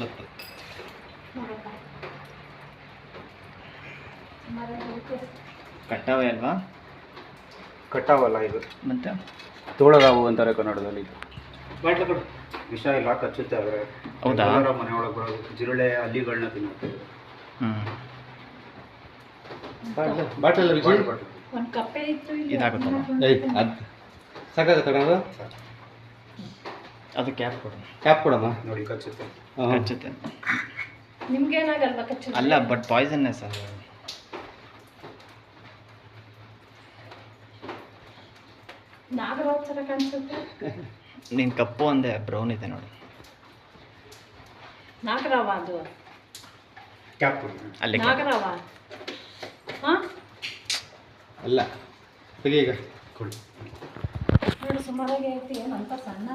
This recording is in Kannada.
ಬತ್ತು ಕಟ್ಟಾವೆ ಅಲ್ವಾ? ಕಟ್ಟಾವಲ್ಲ ಇದು, ಮತ್ತೆ ತೋಳಗಾವು ಅಂತಾರೆ ಕನ್ನಡದಲ್ಲಿ. ವಿಷ ಇಲ್ಲ, ಕಚ್ಚುತ್ತೆ. ಆದರೆ ಹೌದಾ? ಮನೆಯೊಳಗೆ ಬರೋದು ಜಿರಳೆ ಹಲ್ಲಿಗಳನ್ನ ತಿನ್ನುತ್ತೆ. ಬಾಟಲ್ ಇದಾಗುತ್ತಲ್ಲ ಸಾಕಾಗತ್ತಣ ಅದು. ಅದು ಕ್ಯಾಪ್ ಕೊಡು. ಕ್ಯಾಪ್ ಕೊಡಮ್ಮ. ನೋಡಿ ಕಚ್ಚುತ್ತೆ. ಕಚ್ಚುತ್ತೆ ನಿಮ್ಗೇನಾಗಲ್ವಾ ಕಚ್ಚು? ಅಲ್ಲ, ಬಟ್ ಪಾಯ್ಸನ್ನೆಸ್ ಅದು. ನಾಗರಾವ್ ಥರ ಕಾಣಿಸುತ್ತೆ. ನೀನು ಕಪ್ಪು ಅಂದೆ, ಬ್ರೌನ್ ಇದೆ ನೋಡಿ. ನಾಗರಾವ ಅದು? ಕ್ಯಾಪ್ ಕೊಡಿ. ಅಲ್ಲಿ ನಾಗರಾವ? ಹಾಂ, ಅಲ್ಲ ತೆಗಿ ಈಗ ಕೊಡಿ. ನೋಡಿ ಸುಮಾರಾಗಿ ಐತಿ. ಏನಂತ ಸಣ್ಣ